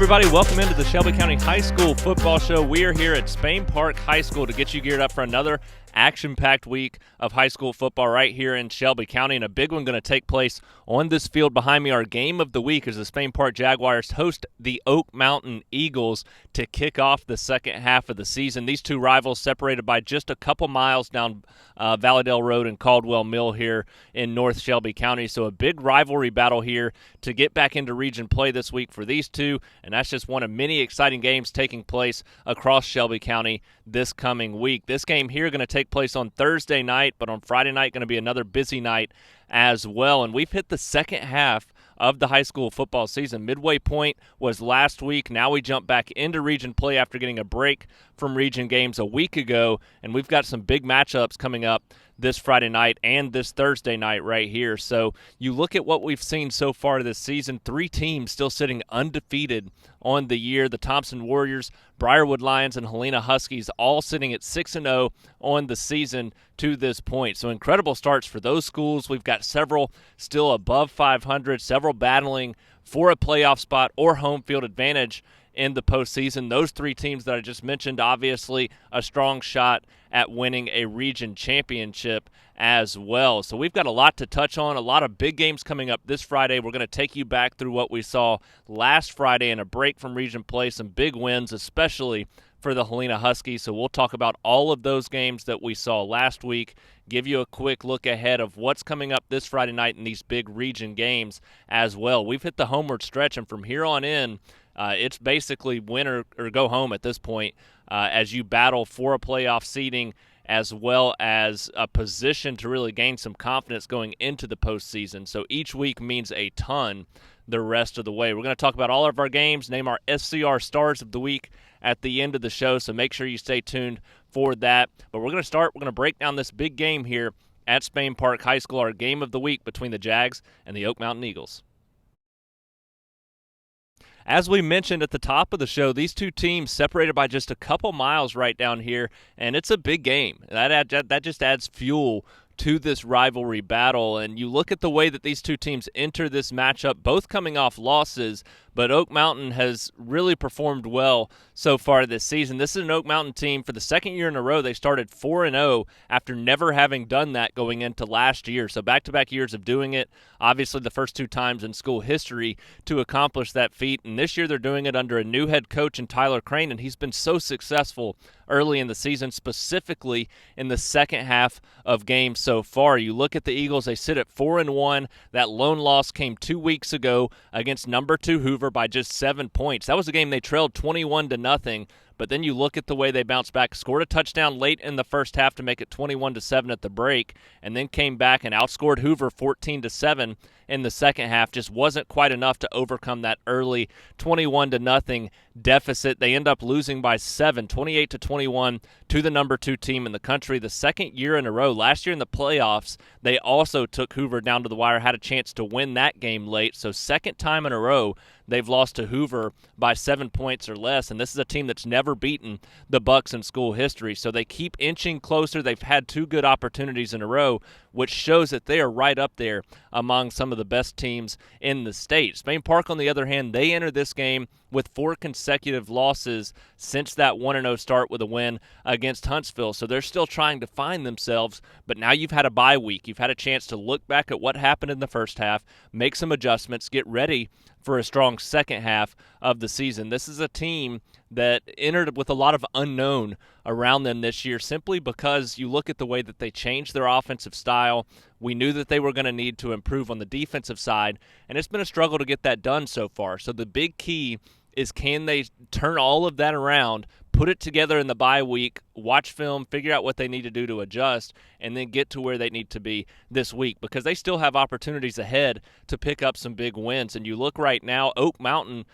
everybody. Welcome into the Shelby County High School football show. We are here at Spain Park High School to get you geared up for another action-packed week of high school football right here in Shelby County, and a big one going to take place on this field behind me. Our game of the week is the Spain Park Jaguars host the Oak Mountain Eagles to kick off the second half of the season. These two rivals separated by just a couple miles down Valleydale Road and Caldwell Mill here in North Shelby County, so a big rivalry battle here to get back into region play this week for these two, and that's just one of many exciting games taking place across Shelby County this coming week. This game here going to take place on Thursday night, but on Friday night going to be another busy night as well. And we've hit the second half of the high school football season. Midway point was last week. Now we jump back into region play after getting a break from region games a week ago, and we've got some big matchups coming up this Friday night and this Thursday night right here. So you look at what we've seen so far this season, three teams still sitting undefeated on the year. The Thompson Warriors, Briarwood Lions, and Helena Huskies all sitting at 6-0 on the season to this point. So incredible starts for those schools. We've got several still above 500, several battling for a playoff spot or home field advantage in the postseason. Those three teams that I just mentioned, obviously a strong shot at winning a region championship as well. So we've got a lot to touch on, a lot of big games coming up this Friday. We're going to take you back through what we saw last Friday in a break from region play, some big wins, especially for the Helena Huskies. So we'll talk about all of those games that we saw last week, give you a quick look ahead of what's coming up this Friday night in these big region games as well. We've hit the homeward stretch, and from here on in, it's basically win or go home at this point as you battle for a playoff seeding as well as a position to really gain some confidence going into the postseason. So each week means a ton the rest of the way. We're going to talk about all of our games, name our SCR Stars of the week at the end of the show, so make sure you stay tuned for that. But we're going to break down this big game here at Spain Park High School, our game of the week between the Jags and the Oak Mountain Eagles. As we mentioned at the top of the show, these two teams separated by just a couple miles right down here, and it's a big game. That just adds fuel to this rivalry battle, and you look at the way that these two teams enter this matchup, both coming off losses, but Oak Mountain has really performed well so far this season. This is an Oak Mountain team. For the second year in a row, they started 4-0 after never having done that going into last year. So back-to-back years of doing it, obviously the first two times in school history to accomplish that feat. And this year they're doing it under a new head coach in Tyler Crane, and he's been so successful early in the season, specifically in the second half of games so far. You look at the Eagles, they sit at 4-1. That lone loss came 2 weeks ago against number 2 Hoover by just 7 points. That was a game they trailed 21-0, but then you look at the way they bounced back, scored a touchdown late in the first half to make it 21-7 at the break, and then came back and outscored Hoover 14-7 in the second half. Just wasn't quite enough to overcome that early 21-0 deficit. They end up losing by 7, 28-21 to the number 2 team in the country, the second year in a row. Last year in the playoffs, they also took Hoover down to the wire, had a chance to win that game late. So second time in a row they've lost to Hoover by 7 points or less, and this is a team that's never beaten the Bucks in school history. So they keep inching closer. They've had 2 good opportunities in a row, which shows that they are right up there among some of the best teams in the state. Spain Park, on the other hand, they enter this game with 4 consecutive losses since that 1-0 start with a win against Huntsville. So they're still trying to find themselves, but now you've had a bye week. You've had a chance to look back at what happened in the first half, make some adjustments, get ready for a strong second half of the season. This is a team that entered with a lot of unknown around them this year, simply because you look at the way that they changed their offensive style. We knew that they were going to need to improve on the defensive side, and it's been a struggle to get that done so far. So the big key is, can they turn all of that around, put it together in the bye week, watch film, figure out what they need to do to adjust, and then get to where they need to be this week, because they still have opportunities ahead to pick up some big wins. And you look right now, Oak Mountain,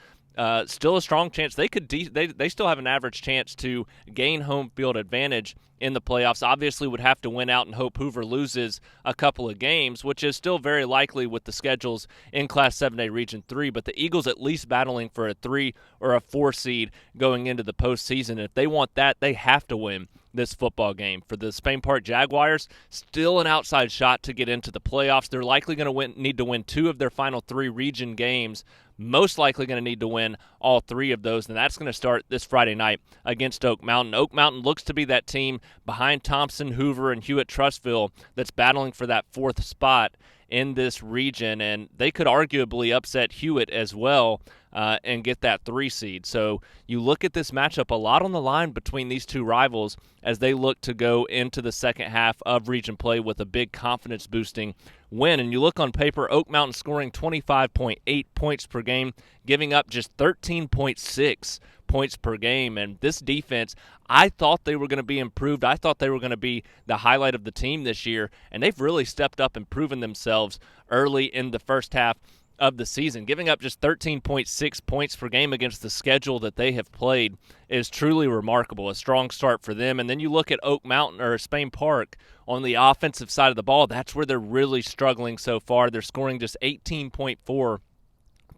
still a strong chance. They still have an average chance to gain home field advantage in the playoffs. Obviously would have to win out and hope Hoover loses a couple of games, which is still very likely with the schedules in Class 7A Region 3, but the Eagles at least battling for a 3 or a 4 seed going into the postseason. If they want that, they have to win this football game. For the Spain Park Jaguars, still an outside shot to get into the playoffs. They're likely going to need to win 2 of their final 3 region games most likely going to need to win all 3 of those, and that's going to start this Friday night against Oak Mountain. Oak Mountain looks to be that team behind Thompson, Hoover, and Hewitt-Trussville that's battling for that 4th spot in this region, and they could arguably upset Hewitt as well and get that 3 seed. So you look at this matchup, a lot on the line between these two rivals as they look to go into the second half of region play with a big confidence-boosting win. And you look on paper, Oak Mountain scoring 25.8 points per game, giving up just 13.6 points per game. And this defense, I thought they were going to be improved. I thought they were going to be the highlight of the team this year, and they've really stepped up and proven themselves early in the first half of the season. Giving up just 13.6 points per game against the schedule that they have played is truly remarkable. A strong start for them. And then you look at Oak Mountain or Spain Park on the offensive side of the ball. That's where they're really struggling so far. They're scoring just 18.4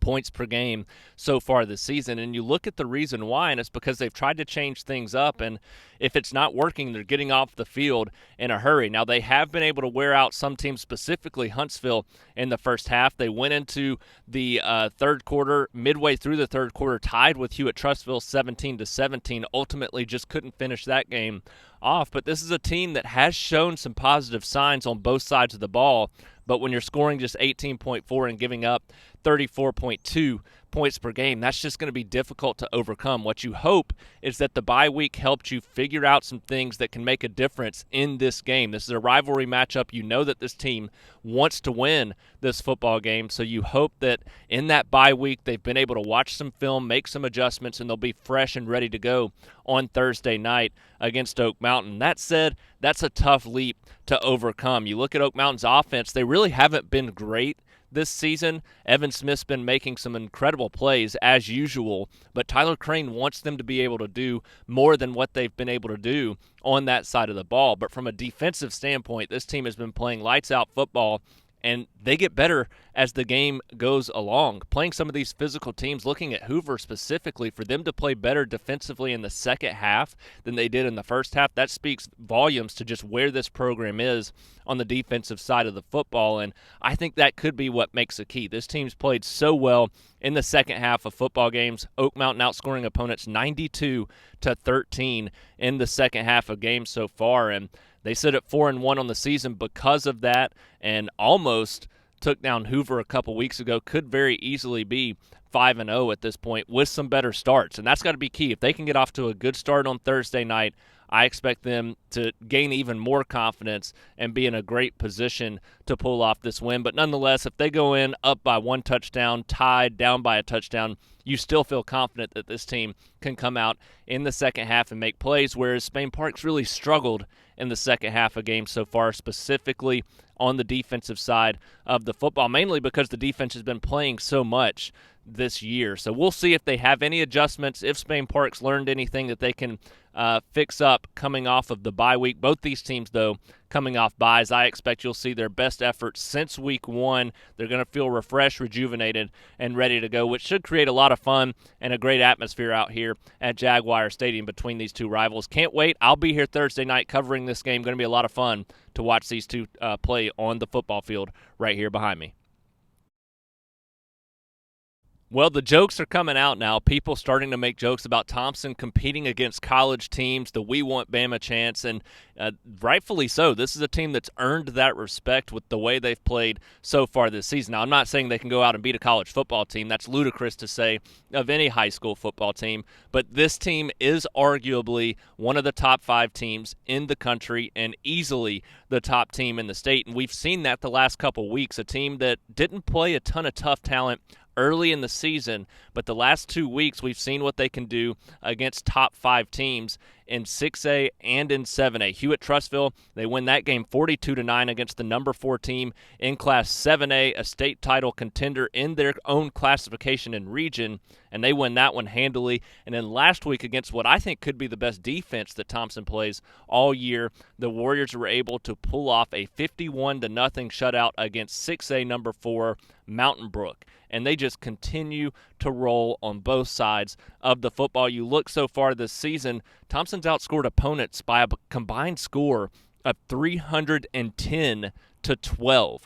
points per game so far this season, and you look at the reason why, and it's because they've tried to change things up, and if it's not working, they're getting off the field in a hurry. Now, they have been able to wear out some teams, specifically Huntsville, in the first half. They went into the third quarter, midway through the third quarter, tied with Hewitt-Trussville 17-17, ultimately just couldn't finish that game off. But this is a team that has shown some positive signs on both sides of the ball, but when you're scoring just 18.4 and giving up 34.2 points per game, that's just going to be difficult to overcome. What you hope is that the bye week helped you figure out some things that can make a difference in this game. This is a rivalry matchup. You know that this team wants to win this football game, so you hope that in that bye week they've been able to watch some film, make some adjustments, and they'll be fresh and ready to go on Thursday night against Oak Mountain. That said, that's a tough leap to overcome. You look at Oak Mountain's offense, they really haven't been great this season. Evan Smith's been making some incredible plays as usual, but Tyler Crane wants them to be able to do more than what they've been able to do on that side of the ball. But from a defensive standpoint, this team has been playing lights-out football, and they get better as the game goes along. Playing some of these physical teams, looking at Hoover specifically, for them to play better defensively in the second half than they did in the first half, that speaks volumes to just where this program is on the defensive side of the football, and I think that could be what makes a key. This team's played so well in the second half of football games. Oak Mountain outscoring opponents 92-13 in the second half of games so far, and they sit at 4-1 on the season because of that, and almost took down Hoover a couple weeks ago. Could very easily be 5-0 at this point with some better starts, and that's got to be key. If they can get off to a good start on Thursday night, I expect them to gain even more confidence and be in a great position to pull off this win. But nonetheless, if they go in up by 1 touchdown, tied, down by a touchdown, you still feel confident that this team can come out in the second half and make plays, whereas Spain Park's really struggled in the second half of games so far, specifically on the defensive side of the football, mainly because the defense has been playing so much this year. So we'll see if they have any adjustments, if Spain Park's learned anything that they can fix up coming off of the bye week. Both these teams, though, coming off byes, I expect you'll see their best efforts since week 1. They're going to feel refreshed, rejuvenated, and ready to go, which should create a lot of fun and a great atmosphere out here at Jaguar Stadium between these two rivals. Can't wait. I'll be here Thursday night covering this game. Going to be a lot of fun to watch these two play on the football field right here behind me. Well, the jokes are coming out now. People starting to make jokes about Thompson competing against college teams, the We Want Bama chants, and rightfully so. This is a team that's earned that respect with the way they've played so far this season. Now, I'm not saying they can go out and beat a college football team. That's ludicrous to say of any high school football team. But this team is arguably one of the top 5 teams in the country and easily the top team in the state. And we've seen that the last couple weeks, a team that didn't play a ton of tough talent early in the season, but the last 2 weeks we've seen what they can do against top 5 teams in 6A and in 7A. Hewitt-Trussville, they win that game 42-9 against the number 4 team in Class 7A, a state title contender in their own classification and region, and they win that one handily. And then last week against what I think could be the best defense that Thompson plays all year, the Warriors were able to pull off a 51-0 shutout against 6A number 4 Mountain Brook. And they just continue to roll on both sides of the football. You look so far this season, Thompson's outscored opponents by a combined score of 310-12.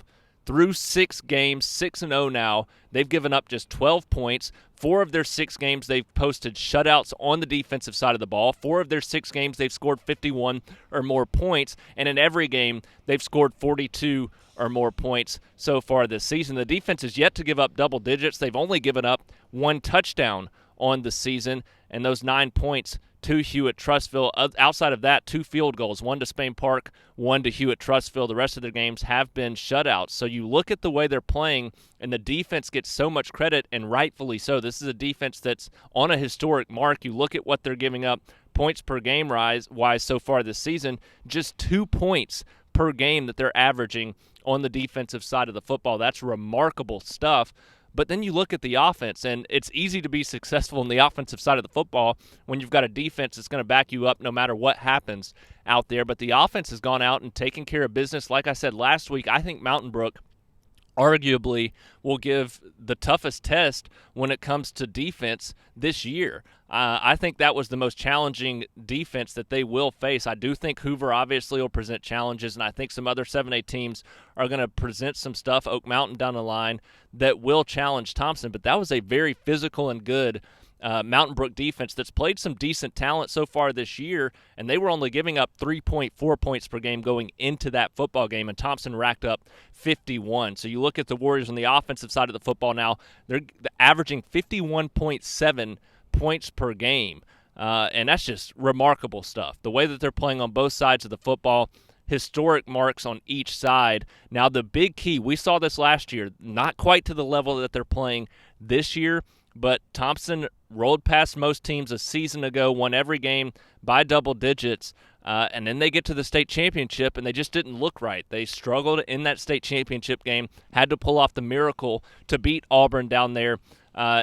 through 6 games, 6-0 now. They've given up just 12 points. 4 of their 6 games, they've posted shutouts on the defensive side of the ball. 4 of their 6 games, they've scored 51 or more points. And in every game, they've scored 42 or more points so far this season. The defense is yet to give up double digits. They've only given up 1 touchdown on the season, and those 9 points to Hewitt-Trussville. Outside of that, 2 field goals, 1 to Spain Park, 1 to Hewitt-Trussville. The rest of their games have been shutouts. So you look at the way they're playing, and the defense gets so much credit, and rightfully so. This is a defense that's on a historic mark. You look at what they're giving up points per game wise so far this season, just 2 points per game that they're averaging on the defensive side of the football. That's remarkable stuff. But then you look at the offense, and it's easy to be successful on the offensive side of the football when you've got a defense that's going to back you up no matter what happens out there. But the offense has gone out and taken care of business. Like I said last week, I think Mountain Brook arguably will give the toughest test when it comes to defense this year. I think that was the most challenging defense that they will face. I do think Hoover obviously will present challenges, and I think some other 7A teams are going to present some stuff, Oak Mountain down the line, that will challenge Thompson. But that was a very physical and good Mountain Brook defense that's played some decent talent so far this year, and they were only giving up 3.4 points per game going into that football game, and Thompson racked up 51. So you look at the Warriors on the offensive side of the football now, they're averaging 51.7 points per game, and that's just remarkable stuff. The way that they're playing on both sides of the football, historic marks on each side. Now the big key, we saw this last year, not quite to the level that they're playing this year, but Thompson rolled past most teams a season ago, won every game by double digits, and then they get to the state championship, and they just didn't look right. They struggled in that state championship game, had to pull off the miracle to beat Auburn down there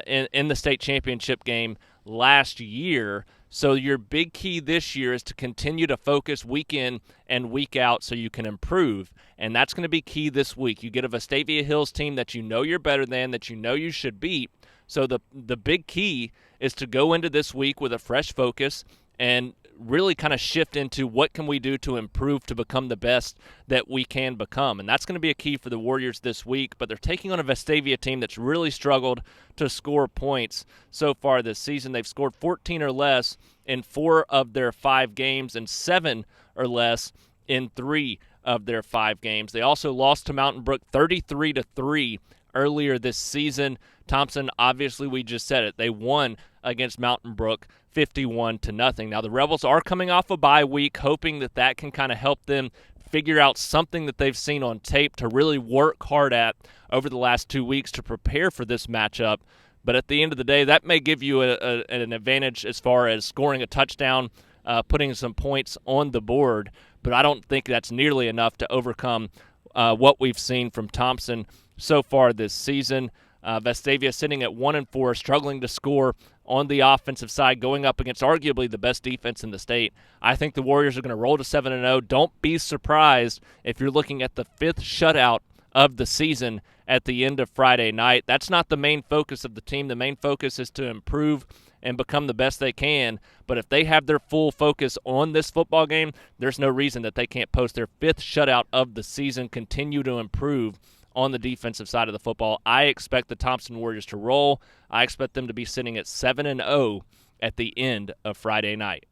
in the state championship game last year. So your big key this year is to continue to focus week in and week out so you can improve, and that's going to be key this week. You get a Vestavia Hills team that you know you're better than, that you know you should beat. So the big key is to go into this week with a fresh focus and really kind of shift into what can we do to improve to become the best that we can become. And that's going to be a key for the Warriors this week, but they're taking on a Vestavia team that's really struggled to score points so far this season. They've scored 14 or less in 4 of their 5 games and 7 or less in 3 of their 5 games. They also lost to Mountain Brook 33-3 earlier this season. Thompson, obviously, we just said it. They won against Mountain Brook 51-0. Now, the Rebels are coming off a bye week, hoping that can kind of help them figure out something that they've seen on tape to really work hard at over the last 2 weeks to prepare for this matchup. But at the end of the day, that may give you an advantage as far as scoring a touchdown, putting some points on the board. But I don't think that's nearly enough to overcome what we've seen from Thompson so far this season. Vestavia sitting at 1-4, struggling to score on the offensive side, going up against arguably the best defense in the state. I think the Warriors are going to roll to 7-0. Don't be surprised if you're looking at the 5th shutout of the season at the end of Friday night. That's not the main focus of the team. The main focus is to improve and become the best they can. But if they have their full focus on this football game, there's no reason that they can't post their 5th shutout of the season, continue to improve on the defensive side of the football. I expect the Thompson Warriors to roll. I expect them to be sitting at 7-0 at the end of Friday night.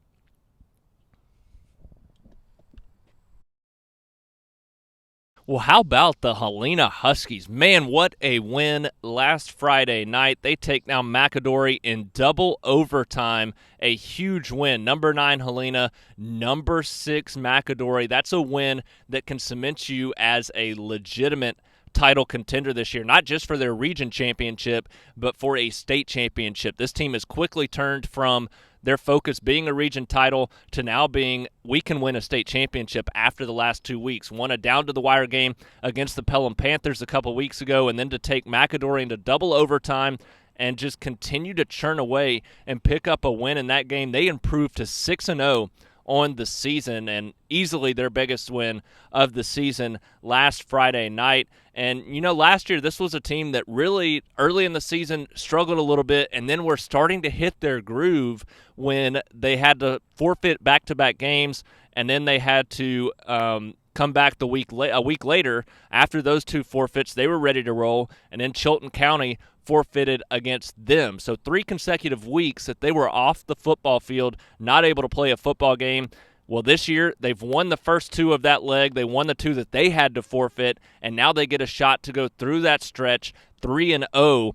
Well, how about the Helena Huskies? Man, what a win last Friday night. They take now McAdory in double overtime. A huge win. Number 9 Helena, number 6 McAdory. That's a win that can cement you as a legitimate title contender this year, not just for their region championship, but for a state championship. This team has quickly turned from their focus being a region title to now being we can win a state championship after the last 2 weeks. Won a down-to-the-wire game against the Pelham Panthers a couple weeks ago, and then to take McAdory into double overtime and just continue to churn away and pick up a win in that game. They improved to 6-0 on the season, and easily their biggest win of the season last Friday night. And, you know, last year this was a team that really early in the season struggled a little bit, and then were starting to hit their groove when they had to forfeit back-to-back games, and then they had to kind come back a week later after those two forfeits. They were ready to roll, and then Chilton County forfeited against them. So 3 consecutive weeks that they were off the football field, not able to play a football game. Well, this year, they've won the first 2 of that leg. They won the 2 that they had to forfeit, and now they get a shot to go through that stretch 3-0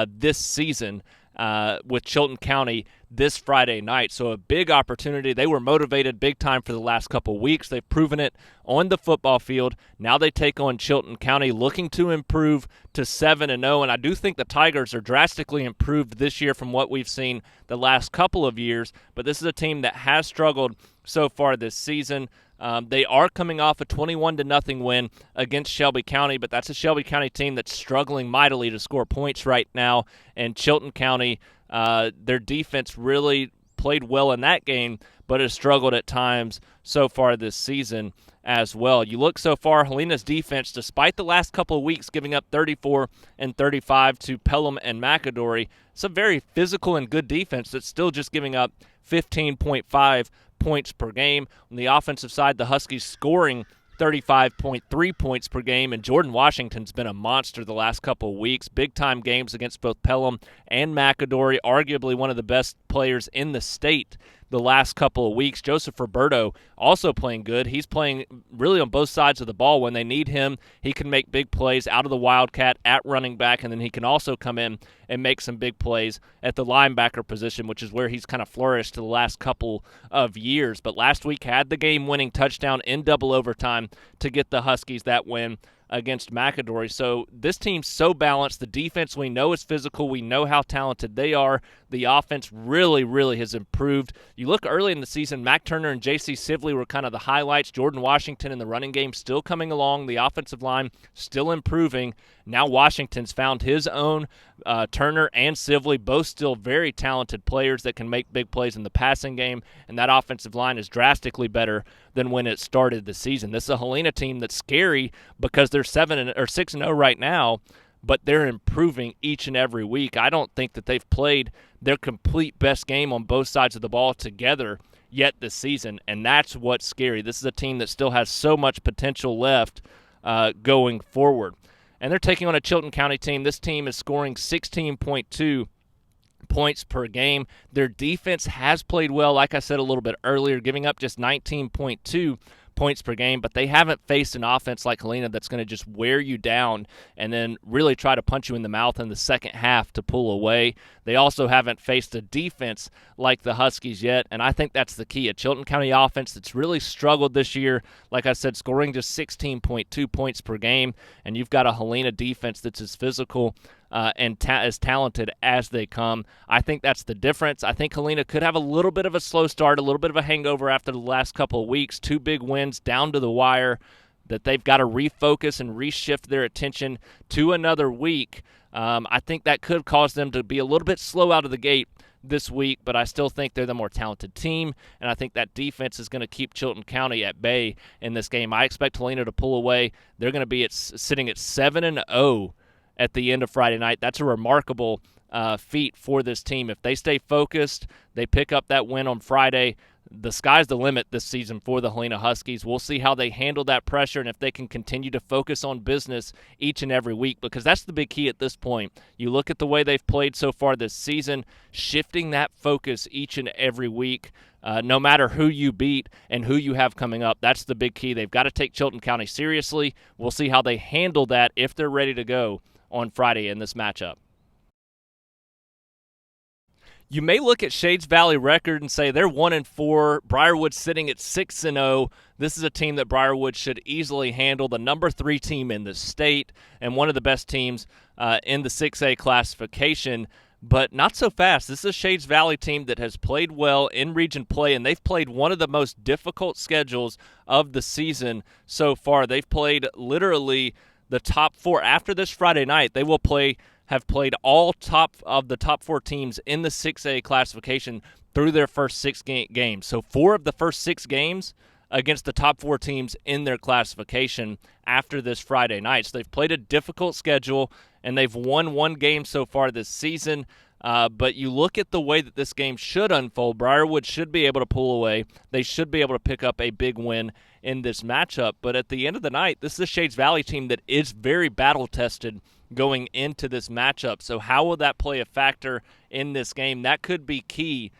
this season with Chilton County this Friday night. So a big opportunity. They were motivated big time for the last couple weeks. They've proven it on the football field. Now they take on Chilton County, looking to improve to 7-0. And I do think the Tigers are drastically improved this year from what we've seen the last couple of years. But this is a team that has struggled so far this season. They are coming off a 21-0 win against Shelby County, but that's a Shelby County team that's struggling mightily to score points right now. And Chilton County, their defense really played well in that game, but has struggled at times so far this season as well. You look so far, Helena's defense, despite the last couple of weeks giving up 34 and 35 to Pelham and McAdory, it's a very physical and good defense that's still just giving up 15.5 points per game. On the offensive side, the Huskies scoring 35.3 points per game, and Jordan Washington's been a monster the last couple of weeks. Big-time games against both Pelham and McAdory, arguably one of the best players in the state the last couple of weeks. Joseph Roberto also playing good. He's playing really on both sides of the ball. When they need him, he can make big plays out of the Wildcat at running back, and then he can also come in and make some big plays at the linebacker position, which is where he's kind of flourished the last couple of years. But last week had the game-winning touchdown in double overtime to get the Huskies that win against McAdory. So this team's so balanced. The defense, we know is physical. We know how talented they are. The offense really, really has improved. You look early in the season, Mac Turner and J.C. Sibley were kind of the highlights. Jordan Washington in the running game still coming along. The offensive line still improving. Now Washington's found his own. Turner and Sibley, both still very talented players that can make big plays in the passing game, and that offensive line is drastically better than when it started the season. This is a Helena team that's scary because they're 6-0 right now, but they're improving each and every week. I don't think that they've played their complete best game on both sides of the ball together yet this season, and that's what's scary. This is a team that still has so much potential left going forward. And they're taking on a Chilton County team. This team is scoring 16.2 points per game. Their defense has played well, like I said a little bit earlier, giving up just 19.2 points per game, but they haven't faced an offense like Helena that's going to just wear you down and then really try to punch you in the mouth in the second half to pull away. They also haven't faced a defense like the Huskies yet, and I think that's the key. A Chilton County offense that's really struggled this year, like I said, scoring just 16.2 points per game, and you've got a Helena defense that's as physical and as talented as they come. I think that's the difference. I think Helena could have a little bit of a slow start, a little bit of a hangover after the last couple of weeks. 2 big wins down to the wire that they've got to refocus and reshift their attention to another week. I think that could cause them to be a little bit slow out of the gate this week, but I still think they're the more talented team, and I think that defense is going to keep Chilton County at bay in this game. I expect Helena to pull away. They're going to be sitting at 7-0 at the end of Friday night. That's a remarkable feat for this team. If they stay focused, they pick up that win on Friday, the sky's the limit this season for the Helena Huskies. We'll see how they handle that pressure and if they can continue to focus on business each and every week, because that's the big key at this point. You look at the way they've played so far this season, shifting that focus each and every week, no matter who you beat and who you have coming up. That's the big key. They've got to take Chilton County seriously. We'll see how they handle that if they're ready to go on Friday in this matchup. You may look at Shades Valley record and say they're 1-4. Briarwood's sitting at 6-0. This is a team that Briarwood should easily handle, the number 3 team in the state and one of the best teams in the 6A classification. But not so fast. This is a Shades Valley team that has played well in region play, and they've played one of the most difficult schedules of the season so far. They've played literally the top 4. After this Friday night, they will have played all of the top 4 teams in the 6A classification through their first 6 games. So 4 of the first 6 games against the top 4 teams in their classification after this Friday night. So they've played a difficult schedule, and they've won 1 game so far this season. But you look at the way that this game should unfold. Briarwood should be able to pull away. They should be able to pick up a big win in this matchup. But at the end of the night, this is a Shades Valley team that is very battle-tested going into this matchup. So how will that play a factor in this game? That could be key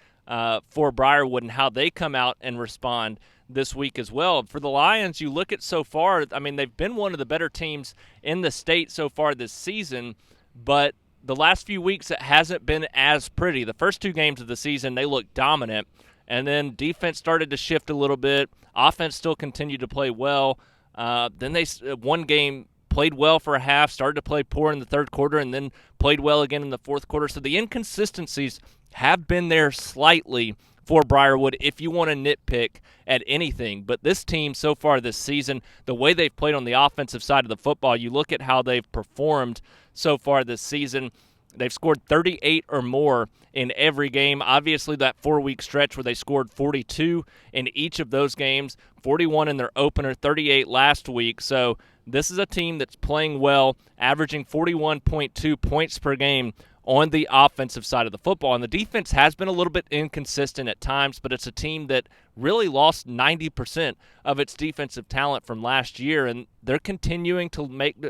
for Briarwood and how they come out and respond this week as well. For the Lions, you look at so far, I mean, they've been one of the better teams in the state so far this season, but the last few weeks it hasn't been as pretty. The first 2 games of the season, they looked dominant, and then defense started to shift a little bit. Offense still continued to play well. Then one game played well for a half, started to play poor in the third quarter, and then played well again in the fourth quarter. So the inconsistencies have been there slightly for Briarwood if you want to nitpick at anything. But this team so far this season, the way they've played on the offensive side of the football, you look at how they've performed so far this season. They've scored 38 or more in every game. Obviously, that 4-week stretch where they scored 42 in each of those games, 41 in their opener, 38 last week. So this is a team that's playing well, averaging 41.2 points per game on the offensive side of the football. And the defense has been a little bit inconsistent at times, but it's a team that really lost 90% of its defensive talent from last year, and they're continuing to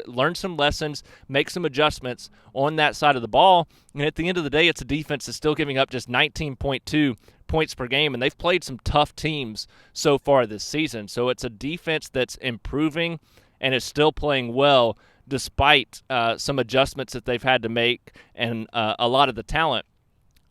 learn some lessons, make some adjustments on that side of the ball. And at the end of the day, it's a defense that's still giving up just 19.2 points per game, and they've played some tough teams so far this season. So it's a defense that's improving and is still playing well, despite some adjustments that they've had to make and a lot of the talent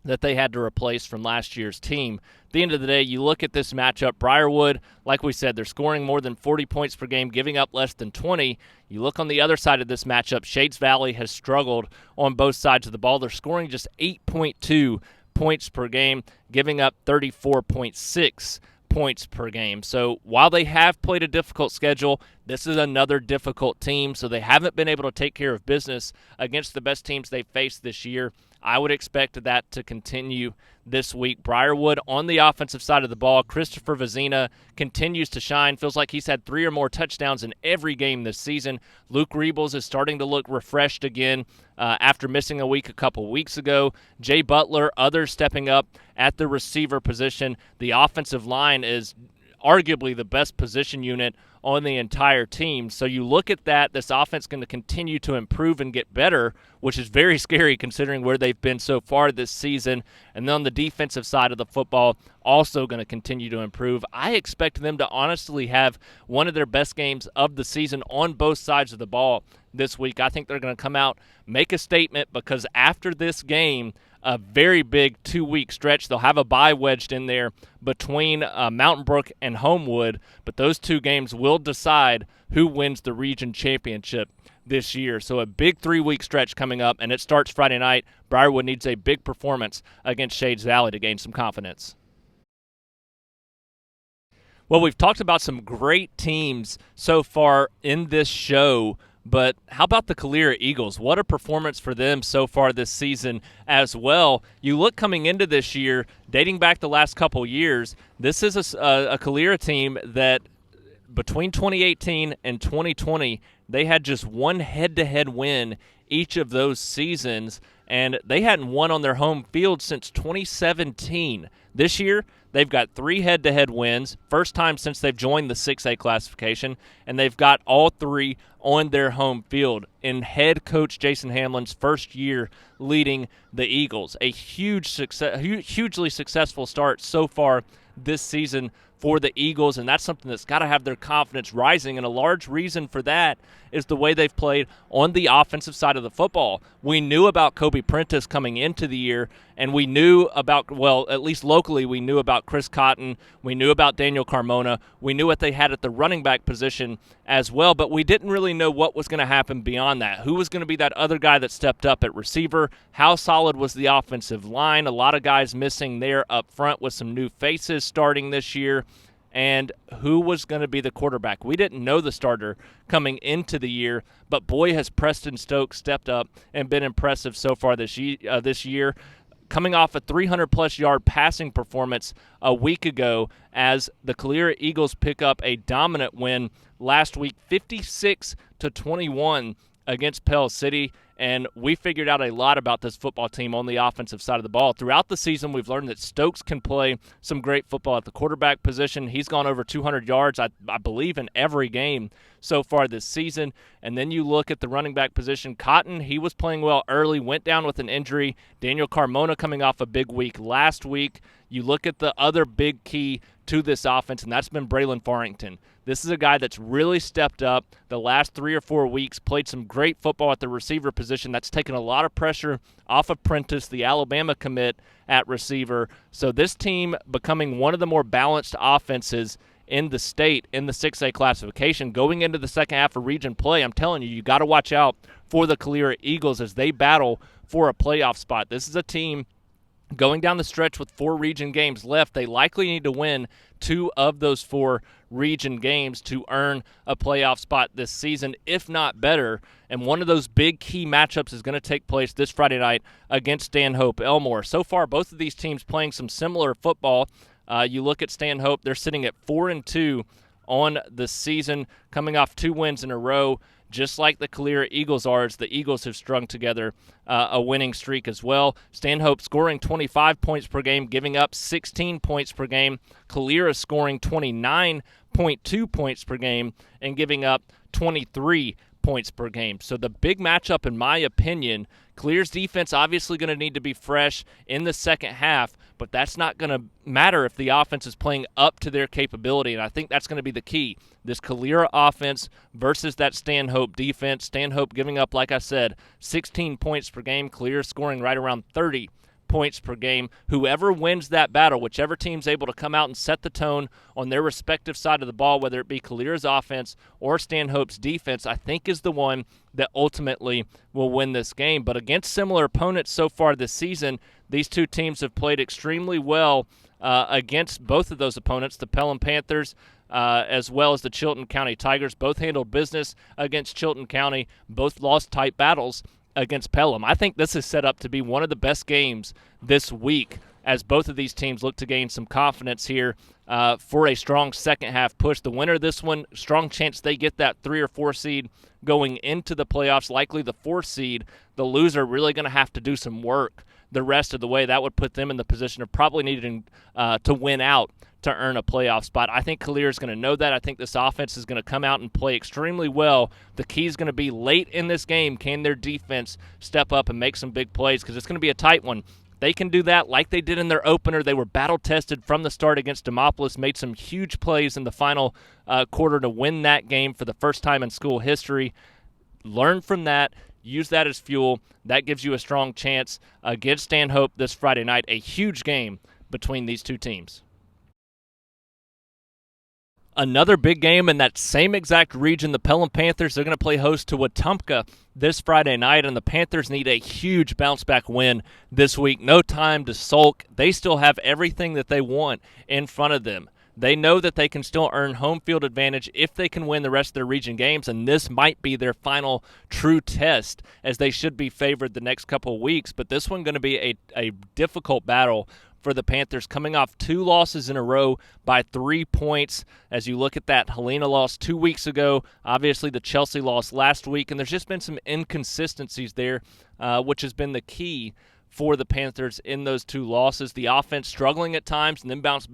that they had to replace from last year's team. At the end of the day, you look at this matchup, Briarwood, like we said, they're scoring more than 40 points per game, giving up less than 20. You look on the other side of this matchup, Shades Valley has struggled on both sides of the ball. They're scoring just 8.2 points per game, giving up 34.6 points per game. So while they have played a difficult schedule, this is another difficult team, so they haven't been able to take care of business against the best teams they've faced this year. I would expect that to continue this week. Briarwood on the offensive side of the ball, Christopher Vizina continues to shine. Feels like he's had 3 or more touchdowns in every game this season. Luke Rebels is starting to look refreshed again after missing a week a couple weeks ago. Jay Butler, others stepping up at the receiver position. The offensive line is arguably the best position unit on the entire team. So you look at that, this offense is going to continue to improve and get better, which is very scary considering where they've been so far this season. And then on the defensive side of the football, also going to continue to improve. I expect them to honestly have one of their best games of the season on both sides of the ball this week. I think they're going to come out, make a statement, because after this game, a very big 2-week stretch. They'll have a bye wedged in there between Mountain Brook and Homewood, but those 2 games will decide who wins the region championship this year. So a big 3-week stretch coming up, and it starts Friday night. Briarwood needs a big performance against Shades Valley to gain some confidence. Well, we've talked about some great teams so far in this show, but how about the Calera Eagles? What a performance for them so far this season as well. You look coming into this year, dating back the last couple years, this is a Calera team that between 2018 and 2020, they had just one head-to-head win each of those seasons, and they hadn't won on their home field since 2017. This year, they've got 3 head-to-head wins, first time since they've joined the 6A classification, and they've got all 3 on their home field in head coach Jason Hamlin's first year leading the Eagles. A hugely successful start so far this season for the Eagles, and that's something that's got to have their confidence rising, and a large reason for that is the way they've played on the offensive side of the football. We knew about Kobe Prentice coming into the year, and we knew about, well, at least locally, we knew about Chris Cotton, we knew about Daniel Carmona, we knew what they had at the running back position as well, but we didn't really know what was going to happen beyond that. Who was going to be that other guy that stepped up at receiver? How solid was the offensive line? A lot of guys missing there up front with some new faces starting this year. And who was going to be the quarterback? We didn't know the starter coming into the year, but boy, has Preston Stokes stepped up and been impressive so far this year. Coming off a 300-plus yard passing performance a week ago as the Calera Eagles pick up a dominant win last week, 56-21 against Pell City, and we figured out a lot about this football team on the offensive side of the ball. Throughout the season, we've learned that Stokes can play some great football at the quarterback position. He's gone over 200 yards, I believe, in every game so far this season. And then you look at the running back position. Cotton, he was playing well early, went down with an injury. Daniel Carmona coming off a big week last week. You look at the other big key to this offense, and that's been Braylon Farrington. This is a guy that's really stepped up the last 3 or 4 weeks, played some great football at the receiver position. That's taken a lot of pressure off of Prentice, the Alabama commit at receiver. So this team becoming one of the more balanced offenses in the state in the 6A classification. Going into the second half of region play, I'm telling you, you got to watch out for the Calera Eagles as they battle for a playoff spot. This is a team going down the stretch with 4 region games left. They likely need to win 2 of those 4 region games to earn a playoff spot this season, if not better. And one of those big key matchups is going to take place this Friday night against Stanhope Elmore. So far, both of these teams playing some similar football. You look at Stanhope, they're sitting at 4-2 on the season, coming off 2 wins in a row. Just like the Calera Eagles are, as the Eagles have strung together a winning streak as well. Stanhope scoring 25 points per game, giving up 16 points per game. Calera scoring 29.2 points per game and giving up 23 points per game. So the big matchup, in my opinion, Calera's defense obviously going to need to be fresh in the second half, but that's not going to matter if the offense is playing up to their capability, and I think that's going to be the key. This Calera offense versus that Stanhope defense. Stanhope giving up, like I said, 16 points per game. Calera scoring right around 30 points per game. Whoever wins that battle, whichever team's able to come out and set the tone on their respective side of the ball, whether it be Calera's offense or Stanhope's defense, I think is the one that ultimately will win this game. But against similar opponents so far this season, these two teams have played extremely well against both of those opponents, the Pelham Panthers as well as the Chilton County Tigers. Both handled business against Chilton County, both lost tight battles against Pelham. I think this is set up to be one of the best games this week as both of these teams look to gain some confidence here for a strong second half push. The winner of this one, strong chance they get that 3 or 4 seed going into the playoffs, likely the 4th seed. The loser really going to have to do some work the rest of the way. That would put them in the position of probably needing to win out to earn a playoff spot. I think Calera is going to know that. I think this offense is going to come out and play extremely well. The key is going to be late in this game, can their defense step up and make some big plays, because it's going to be a tight one. They can do that like they did in their opener. They were battle-tested from the start against Demopolis, made some huge plays in the final quarter to win that game for the first time in school history. Learn from that. Use that as fuel. That gives you a strong chance against Stanhope this Friday night. A huge game between these two teams. Another big game in that same exact region, the Pelham Panthers, they're going to play host to Wetumpka this Friday night, and the Panthers need a huge bounce-back win this week. No time to sulk. They still have everything that they want in front of them. They know that they can still earn home field advantage if they can win the rest of their region games, and this might be their final true test, as they should be favored the next couple of weeks. But this one going to be a difficult battle for the Panthers, coming off 2 losses in a row by 3 points. As you look at that Helena loss 2 weeks ago, obviously the Chelsea loss last week, and there's just been some inconsistencies there, which has been the key for the Panthers in those 2 losses. The offense struggling at times and then bounces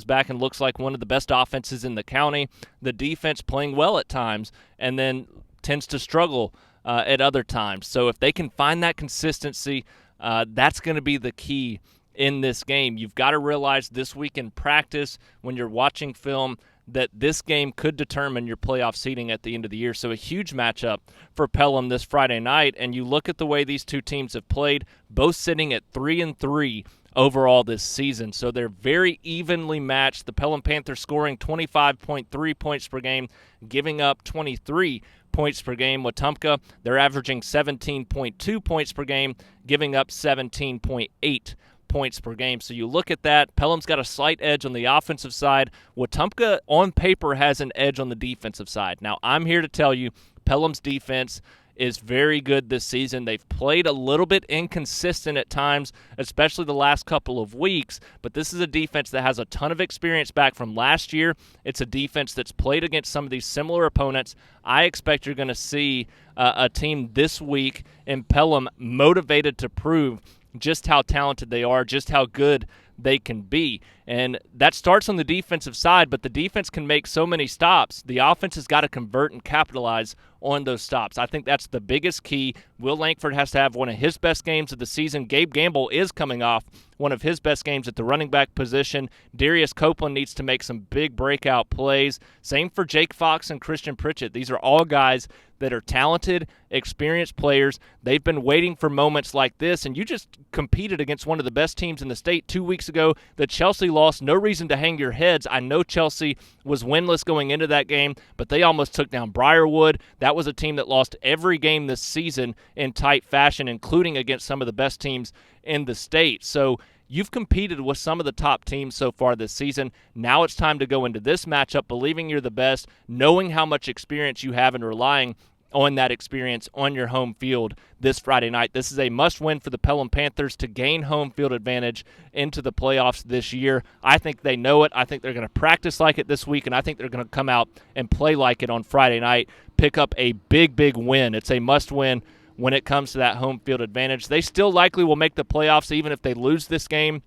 back and looks like one of the best offenses in the county. The defense playing well at times and then tends to struggle at other times. So if they can find that consistency, that's going to be the key in this game. You've got to realize this week in practice, when you're watching film, that this game could determine your playoff seeding at the end of the year. So a huge matchup for Pelham this Friday night. And you look at the way these two teams have played, both sitting at 3-3 overall this season. So they're very evenly matched. The Pelham Panthers scoring 25.3 points per game, giving up 23 points per game. Wetumpka, they're averaging 17.2 points per game, giving up 17.8 points per game. So you look at that, Pelham's got a slight edge on the offensive side. Wetumpka on paper has an edge on the defensive side. Now I'm here to tell you Pelham's defense is very good this season. They've played a little bit inconsistent at times, especially the last couple of weeks, but this is a defense that has a ton of experience back from last year. It's a defense that's played against some of these similar opponents. I expect you're going to see a team this week in Pelham motivated to prove just how talented they are, just how good they can be. And that starts on the defensive side, but the defense can make so many stops. The offense has got to convert and capitalize on those stops. I think that's the biggest key. Will Langford has to have one of his best games of the season. Gabe Gamble is coming off one of his best games at the running back position. Darius Copeland needs to make some big breakout plays. Same for Jake Fox and Christian Pritchett. These are all guys that are talented, experienced players. They've been waiting for moments like this, and you just competed against one of the best teams in the state 2 weeks ago. The Chelsea loss, no reason to hang your heads. I know Chelsea was winless going into that game, but they almost took down Briarwood. That was a team that lost every game this season in tight fashion, including against some of the best teams in the state. So you've competed with some of the top teams so far this season. Now it's time to go into this matchup believing you're the best, knowing how much experience you have and relying on that experience on your home field this Friday night. This is a must-win for the Pelham Panthers to gain home field advantage into the playoffs this year. I think they know it. I think they're going to practice like it this week, and I think they're going to come out and play like it on Friday night, pick up a big, big win. It's a must-win when it comes to that home field advantage. They still likely will make the playoffs even if they lose this game,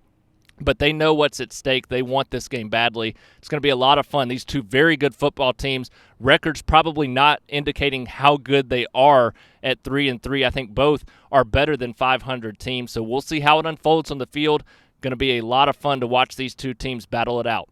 but they know what's at stake. They want this game badly. It's going to be a lot of fun. These two very good football teams, records probably not indicating how good they are at 3-3. I think both are better than 500 teams, so we'll see how it unfolds on the field. Going to be a lot of fun to watch these two teams battle it out.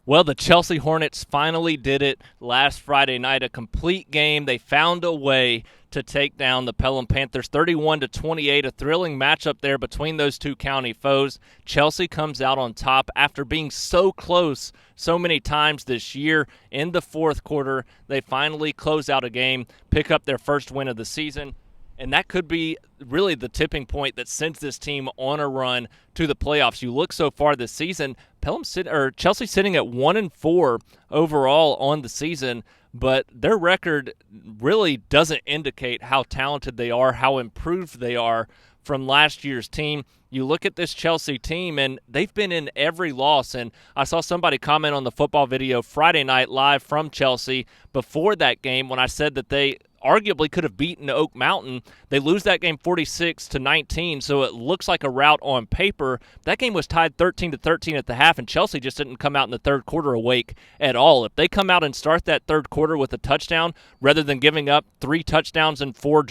Well, the Chelsea Hornets finally did it last Friday night, a complete game. They found a way to take down the Pelham Panthers 31-28, a thrilling matchup there between those two county foes. Chelsea comes out on top after being so close so many times this year. In the fourth quarter, they finally close out a game, pick up their first win of the season. And that could be really the tipping point that sends this team on a run to the playoffs. You look so far this season, Chelsea sitting at 1-4 overall on the season, but their record really doesn't indicate how talented they are, how improved they are from last year's team. You look at this Chelsea team, and they've been in every loss. And I saw somebody comment on the football video Friday night live from Chelsea before that game when I said that they arguably could have beaten Oak Mountain. They lose that game 46-19, so it looks like a rout on paper. That game was tied 13-13 at the half, and Chelsea just didn't come out in the third quarter awake at all. If they come out and start that third quarter with a touchdown rather than giving up 3 touchdowns in 4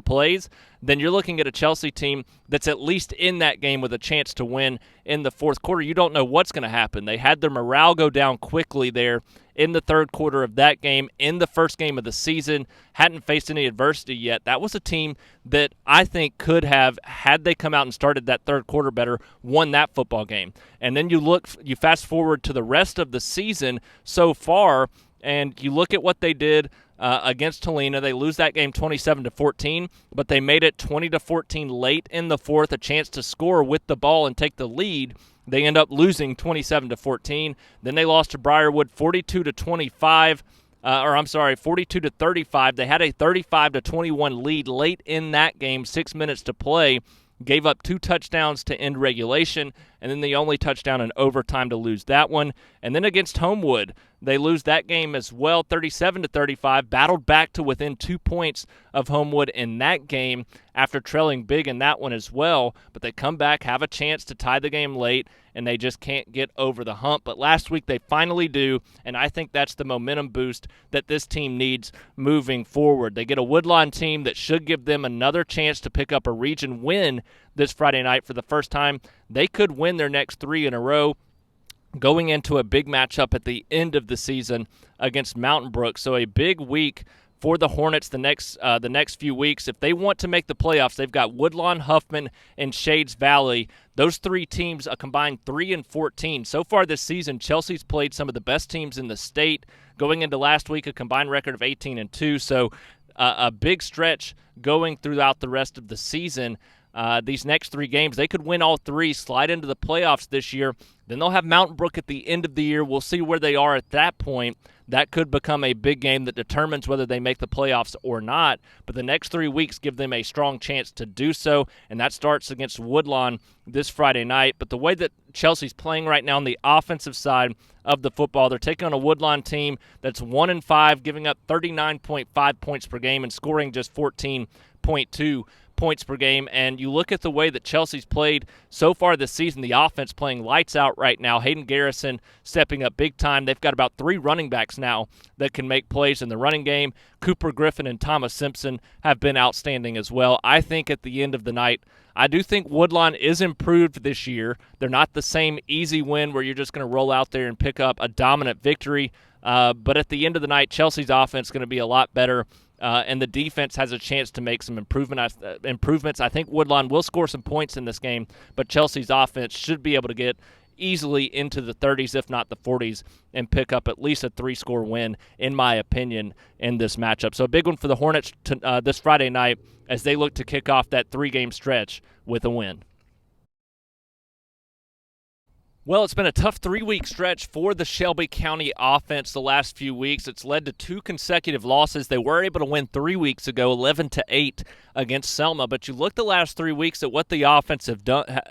plays, then you're looking at a Chelsea team that's at least in that game with a chance to win in the fourth quarter. You don't know what's going to happen. They had their morale go down quickly there in the third quarter of that game, in the first game of the season, hadn't faced any adversity yet. That was a team that I think could have, had they come out and started that third quarter better, won that football game. And then you fast forward to the rest of the season so far, and you look at what they did against Helena. They lose that game 27-14, but they made it 20-14 late in the fourth, a chance to score with the ball and take the lead. They end up losing 27-14. Then they lost to Briarwood 42-35. They had a 35-21 lead late in that game, 6 minutes to play. Gave up 2 touchdowns to end regulation, and then the only touchdown in overtime to lose that one. And then against Homewood, they lose that game as well, 37-35, battled back to within 2 points of Homewood in that game after trailing big in that one as well. But they come back, have a chance to tie the game late, and they just can't get over the hump. But last week they finally do, and I think that's the momentum boost that this team needs moving forward. They get a Woodlawn team that should give them another chance to pick up a region win this Friday night for the first time. They could win their next 3 in a row, going into a big matchup at the end of the season against Mountain Brook. So a big week for the Hornets the next few weeks. If they want to make the playoffs, they've got Woodlawn, Huffman, and Shades Valley. Those 3 teams, a combined 3-14. So far this season, Chelsea's played some of the best teams in the state. Going into last week, a combined record of 18-2. So a big stretch going throughout the rest of the season. these next 3 games. They could win all 3, slide into the playoffs this year. Then they'll have Mountain Brook at the end of the year. We'll see where they are at that point. That could become a big game that determines whether they make the playoffs or not. But the next 3 weeks give them a strong chance to do so, and that starts against Woodlawn this Friday night. But the way that Chelsea's playing right now on the offensive side of the football, they're taking on a Woodlawn team that's 1-5, giving up 39.5 points per game and scoring just 14.2 points per game. And you look at the way that Chelsea's played so far this season, the offense playing lights out right now. Hayden Garrison stepping up big time. They've got about 3 running backs now that can make plays in the running game. Cooper Griffin and Thomas Simpson have been outstanding as well. I think at the end of the night, I do think Woodlawn is improved this year. They're not the same easy win where you're just going to roll out there and pick up a dominant victory. But at the end of the night, Chelsea's offense is going to be a lot better. And the defense has a chance to make some improvements. I think Woodlawn will score some points in this game, but Chelsea's offense should be able to get easily into the 30s, if not the 40s, and pick up at least a 3-score win, in my opinion, in this matchup. So a big one for the Hornets this Friday night as they look to kick off that 3-game stretch with a win. Well, it's been a tough 3-week stretch for the Shelby County offense the last few weeks. It's led to 2 consecutive losses. They were able to win 3 weeks ago, 11-8 against Selma. But you look the last 3 weeks at what the offense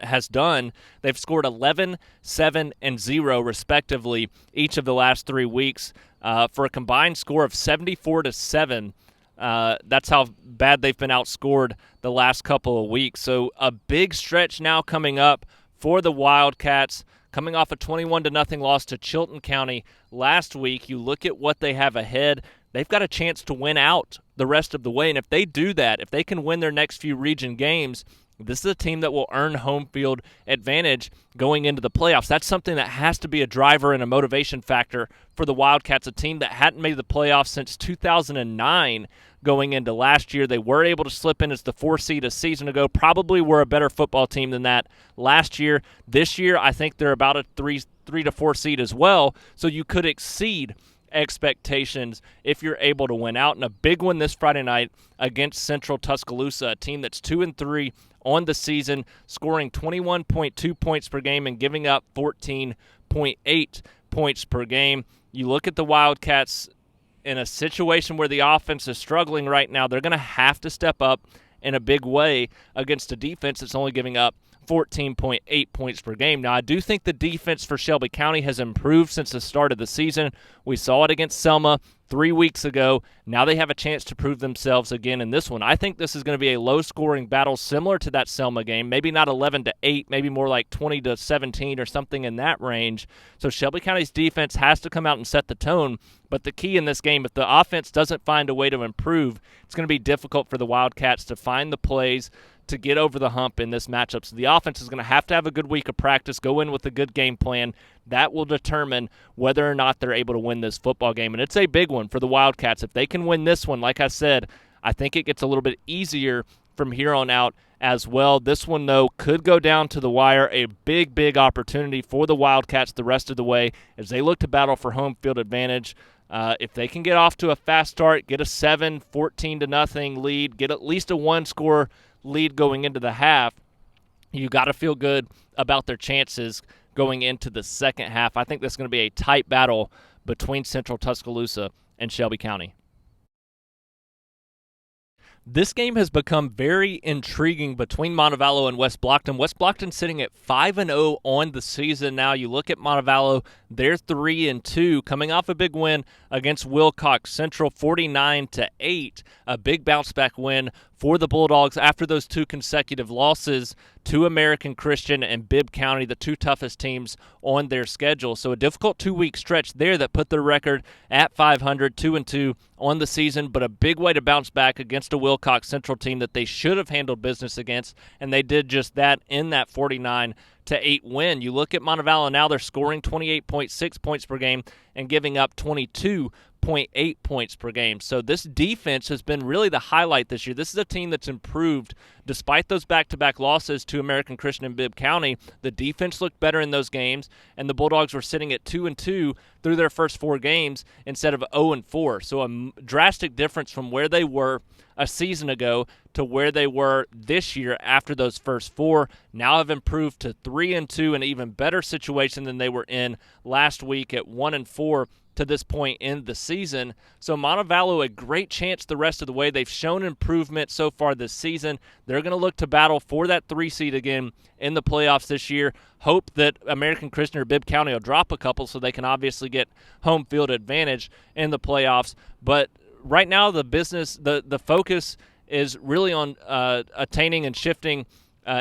has done. They've scored 11, 7, and 0, respectively, each of the last 3 weeks for a combined score of 74-7. That's how bad they've been outscored the last couple of weeks. So a big stretch now coming up for the Wildcats. Coming off a 21-0 loss to Chilton County last week, you look at what they have ahead. They've got a chance to win out the rest of the way, and if they do that, if they can win their next few region games, this is a team that will earn home field advantage going into the playoffs. That's something that has to be a driver and a motivation factor for the Wildcats, a team that hadn't made the playoffs since 2009 going into last year. They were able to slip in as the 4 seed a season ago, probably were a better football team than that last year. This year, I think they're about a 3 to 4 seed as well, so you could exceed expectations if you're able to win out. And a big one this Friday night against Central Tuscaloosa, a team that's 2-3 on the season, scoring 21.2 points per game and giving up 14.8 points per game. You look at the Wildcats in a situation where the offense is struggling right now. They're going to have to step up in a big way against a defense that's only giving up 14.8 points per game. Now, I do think the defense for Shelby County has improved since the start of the season. We saw it against Selma 3 weeks ago. Now they have a chance to prove themselves again in this one. I think this is going to be a low-scoring battle similar to that Selma game. Maybe not 11-8, maybe more like 20-17 or something in that range. So Shelby County's defense has to come out and set the tone. But the key in this game, if the offense doesn't find a way to improve, it's going to be difficult for the Wildcats to find the plays to get over the hump in this matchup. So the offense is going to have a good week of practice, go in with a good game plan. That will determine whether or not they're able to win this football game. And it's a big one for the Wildcats. If they can win this one, like I said, I think it gets a little bit easier from here on out as well. This one, though, could go down to the wire. A big, big opportunity for the Wildcats the rest of the way as they look to battle for home field advantage. If they can get off to a fast start, get a 14-0 lead, get at least a 1-score lead going into the half, you got to feel good about their chances going into the second half. I think that's going to be a tight battle between Central Tuscaloosa and Shelby County. This game has become very intriguing between Montevallo and West Blockton. West Blockton sitting at 5-0 on the season now. You look at Montevallo, they're 3-2, coming off a big win against Wilcox Central, 49-8. A big bounce-back win for the Bulldogs after those 2 consecutive losses to American Christian and Bibb County, the 2 toughest teams on their schedule. So a difficult 2-week stretch there that put their record at 500, 2-2 on the season, but a big way to bounce back against a Wilcox Central team that they should have handled business against, and they did just that in that 49-8 win. You look at Montevallo now, they're scoring 28.6 points per game and giving up 22 8.8 points per game. So this defense has been really the highlight this year. This is a team that's improved despite those back-to-back losses to American Christian and Bibb County. The defense looked better in those games, and the Bulldogs were sitting at 2-2 through their first 4 games instead of 0-4. So a drastic difference from where they were a season ago to where they were this year after those first 4. Now have improved to 3-2, an even better situation than they were in last week at 1-4 to this point in the season. So Montevallo, a great chance the rest of the way. They've shown improvement so far this season. They're going to look to battle for that 3 seed again in the playoffs this year. Hope that American Christian or Bibb County will drop a couple so they can obviously get home field advantage in the playoffs. But right now the focus is really on attaining and shifting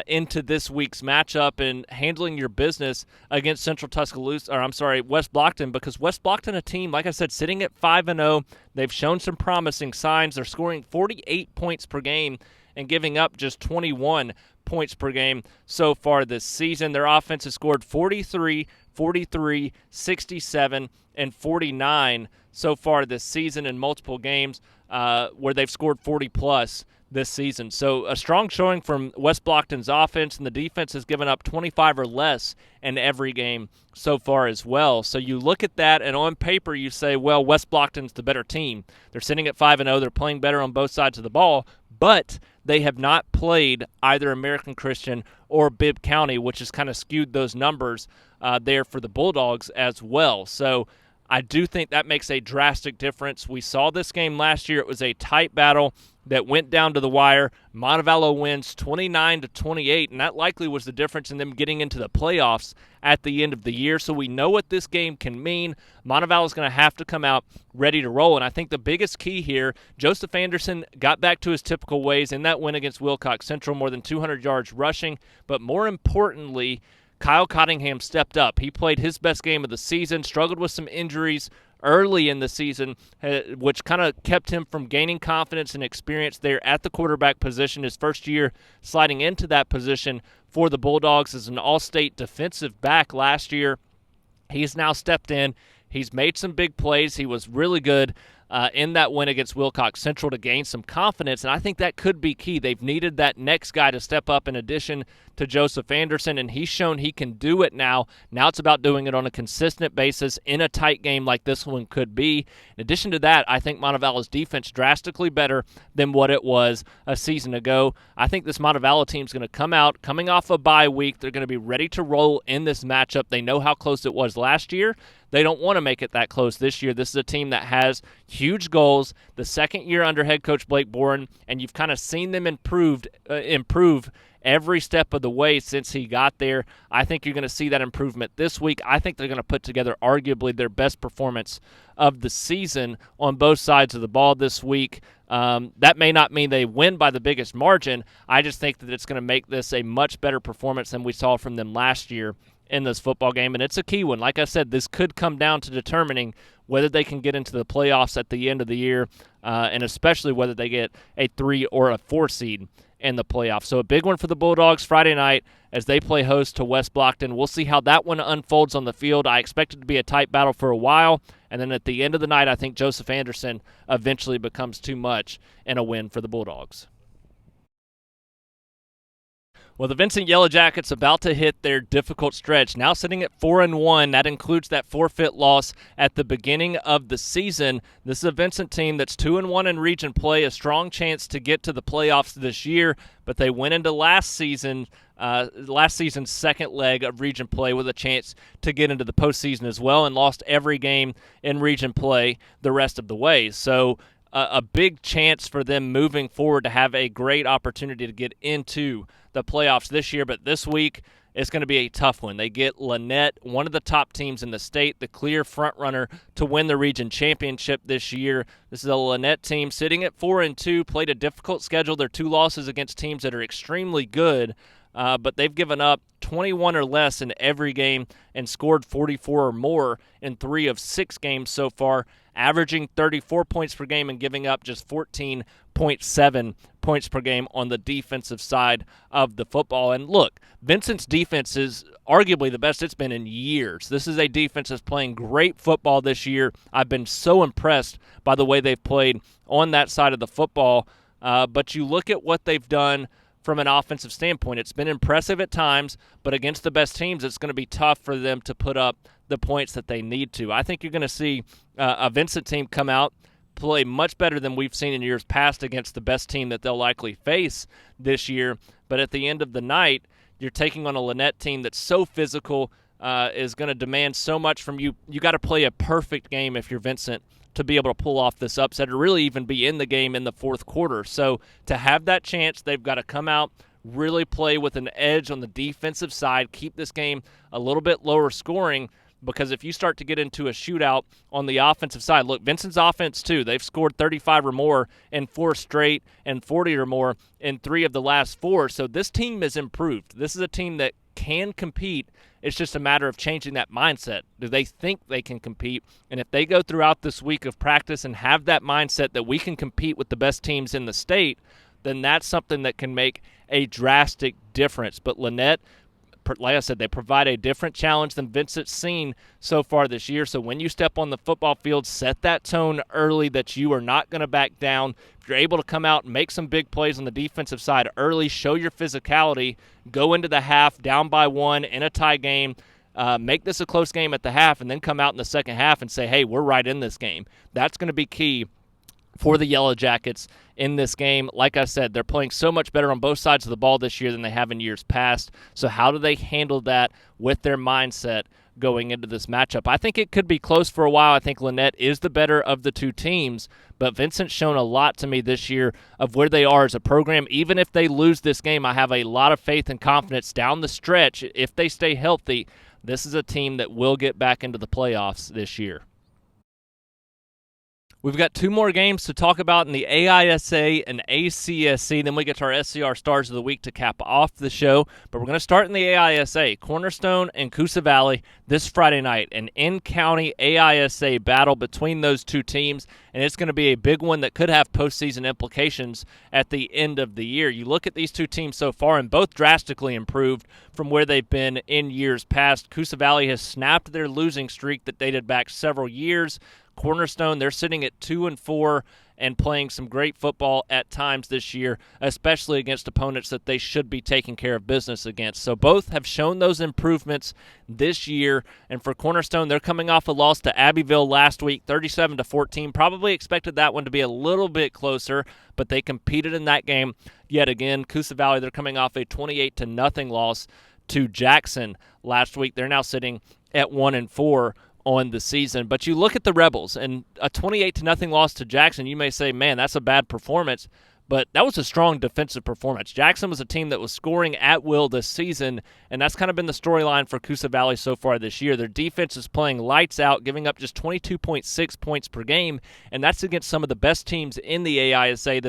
into this week's matchup and handling your business against West Blockton, because West Blockton, a team, like I said, sitting at 5-0. They've shown some promising signs. They're scoring 48 points per game and giving up just 21 points per game so far this season. Their offense has scored 43, 43, 67, and 49 so far this season in multiple games where they've scored 40-plus this season. So a strong showing from West Blockton's offense, and the defense has given up 25 or less in every game so far as well. So you look at that, and on paper you say, well, West Blockton's the better team. They're sitting at 5-0. They're playing better on both sides of the ball, but they have not played either American Christian or Bibb County, which has kind of skewed those numbers there for the Bulldogs as well. So I do think that makes a drastic difference. We saw this game last year. It was a tight battle that went down to the wire. Montevallo wins 29-28, and that likely was the difference in them getting into the playoffs at the end of the year. So we know what this game can mean. Montevallo's going to have to come out ready to roll, and I think the biggest key here, Joseph Anderson got back to his typical ways in that win against Wilcox Central, more than 200 yards rushing, but more importantly, Kyle Cottingham stepped up. He played his best game of the season, struggled with some injuries early in the season, which kind of kept him from gaining confidence and experience there at the quarterback position. His first year sliding into that position for the Bulldogs as an all-state defensive back last year. He's now stepped in. He's made some big plays. He was really good in that win against Wilcox Central to gain some confidence, and I think that could be key. They've needed that next guy to step up in addition to Joseph Anderson, and he's shown he can do it now. Now it's about doing it on a consistent basis in a tight game like this one could be. In addition to that, I think Montevallo's defense drastically better than what it was a season ago. I think this Montevallo team's going to come out, coming off a bye week. They're going to be ready to roll in this matchup. They know how close it was last year. They don't want to make it that close this year. This is a team that has huge goals, the second year under head coach Blake Boren, and you've kind of seen them improve every step of the way since he got there. I think you're going to see that improvement this week. I think they're going to put together arguably their best performance of the season on both sides of the ball this week. That may not mean they win by the biggest margin. I just think that it's going to make this a much better performance than we saw from them last year in this football game, and it's a key one. Like I said, this could come down to determining whether they can get into the playoffs at the end of the year, and especially whether they get a 3 or a 4 seed in the playoffs. So a big one for the Bulldogs Friday night as they play host to West Blockton. We'll see how that one unfolds on the field. I expect it to be a tight battle for a while, and then at the end of the night, I think Joseph Anderson eventually becomes too much in a win for the Bulldogs. Well, the Vincent Yellow Jackets about to hit their difficult stretch, now sitting at 4-1. That includes that forfeit loss at the beginning of the season. This is a Vincent team that's 2-1 in region play, a strong chance to get to the playoffs this year, but they went into last season's second leg of region play with a chance to get into the postseason as well, and lost every game in region play the rest of the way. So a big chance for them moving forward to have a great opportunity to get into the playoffs this year, but this week it's going to be a tough one. They get Lynette, one of the top teams in the state, the clear front runner to win the region championship this year. This is a Lynette team sitting at 4-2, played a difficult schedule. Their 2 losses against teams that are extremely good, but they've given up 21 or less in every game and scored 44 or more in 3 of 6 games so far averaging 34 points per game and giving up just 14.7 points per game on the defensive side of the football. And look, Vincent's defense is arguably the best it's been in years. This is a defense that's playing great football this year. I've been so impressed by the way they've played on that side of the football. But you look at what they've done from an offensive standpoint. It's been impressive at times, but against the best teams, it's going to be tough for them to put up the points that they need to. I think you're going to see a Vincent team come out, play much better than we've seen in years past against the best team that they'll likely face this year. But at the end of the night, you're taking on a Lynette team that's so physical, is going to demand so much from you. You got to play a perfect game if you're Vincent to be able to pull off this upset or really even be in the game in the fourth quarter. So to have that chance, they've got to come out, really play with an edge on the defensive side, keep this game a little bit lower scoring, because if you start to get into a shootout on the offensive side, look, Vincent's offense too, they've scored 35 or more in 4 straight and 40 or more in 3 of the last 4. So this team is improved. This is a team that can compete. It's just a matter of changing that mindset. Do they think they can compete? And if they go throughout this week of practice and have that mindset that we can compete with the best teams in the state, then that's something that can make a drastic difference. But Lynette, like I said, they provide a different challenge than Vincent's seen so far this year. So when you step on the football field, set that tone early that you are not going to back down. If you're able to come out and make some big plays on the defensive side early, show your physicality, go into the half down by 1 in a tie game, make this a close game at the half, and then come out in the second half and say, hey, we're right in this game. That's going to be key for the Yellow Jackets in this game. Like I said, they're playing so much better on both sides of the ball this year than they have in years past. So how do they handle that with their mindset going into this matchup? I think it could be close for a while. I think Lynette is the better of the two teams, but Vincent's shown a lot to me this year of where they are as a program. Even if they lose this game, I have a lot of faith and confidence down the stretch. If they stay healthy, this is a team that will get back into the playoffs this year. We've got 2 more games to talk about in the AISA and ACSC. Then we get to our SCR Stars of the Week to cap off the show. But we're going to start in the AISA. Cornerstone and Coosa Valley this Friday night. An in-county AISA battle between those two teams. And it's going to be a big one that could have postseason implications at the end of the year. You look at these two teams so far, and both drastically improved from where they've been in years past. Coosa Valley has snapped their losing streak that dated back several years. Cornerstone, they're sitting at 2-4 and playing some great football at times this year, especially against opponents that they should be taking care of business against. So both have shown those improvements this year. And for Cornerstone, they're coming off a loss to Abbeville last week, 37-14. Probably expected that one to be a little bit closer, but they competed in that game yet again. Coosa Valley, they're coming off a 28-0 loss to Jackson last week. They're now sitting at 1-4 on the season. But you look at the Rebels, and a 28-0 loss to Jackson, you may say, man, that's a bad performance, but that was a strong defensive performance. Jackson was a team that was scoring at will this season, and that's kind of been the storyline for Coosa Valley so far this year. Their defense is playing lights out, giving up just 22.6 points per game, and that's against some of the best teams in the AISA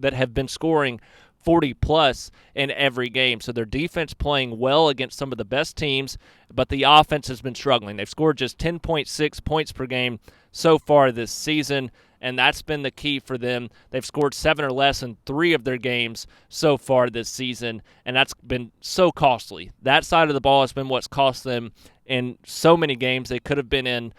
that have been scoring 40-plus in every game. So their defense playing well against some of the best teams, but the offense has been struggling. They've scored just 10.6 points per game so far this season, and that's been the key for them. They've scored 7 or less in 3 of their games so far this season, and that's been so costly. That side of the ball has been what's cost them in so many games they could have been in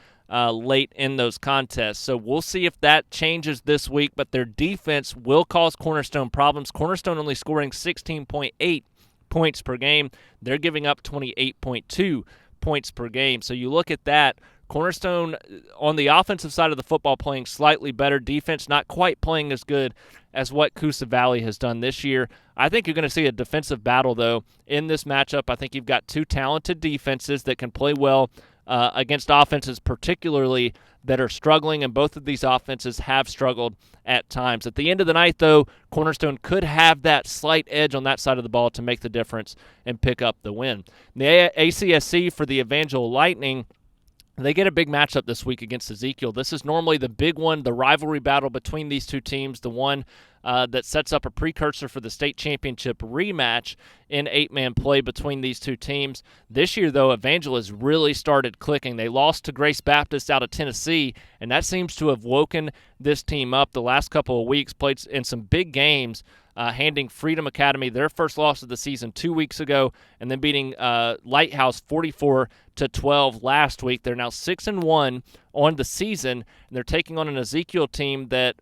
late in those contests. So we'll see if that changes this week, but their defense will cause Cornerstone problems. Cornerstone only scoring 16.8 points per game. They're giving up 28.2 points per game. So you look at that, Cornerstone on the offensive side of the football playing slightly better, defense not quite playing as good as what Coosa Valley has done this year. I think you're going to see a defensive battle, though, in this matchup. I think you've got 2 talented defenses that can play well against offenses particularly that are struggling, and both of these offenses have struggled at times. At the end of the night, though, Cornerstone could have that slight edge on that side of the ball to make the difference and pick up the win. The ACSC for the Evangel Lightning, They get a big matchup this week against Ezekiel. This is normally the big one, the rivalry battle between these two teams, the one that sets up a precursor for the state championship rematch in 8-man play between these two teams. This year, though, Evangel has really started clicking. They lost to Grace Baptist out of Tennessee, and that seems to have woken this team up the last couple of weeks, played in some big games, handing Freedom Academy their first loss of the season 2 weeks ago, and then beating Lighthouse 44-12 last week. They're now 6-1 on the season, and they're taking on an Ezekiel team that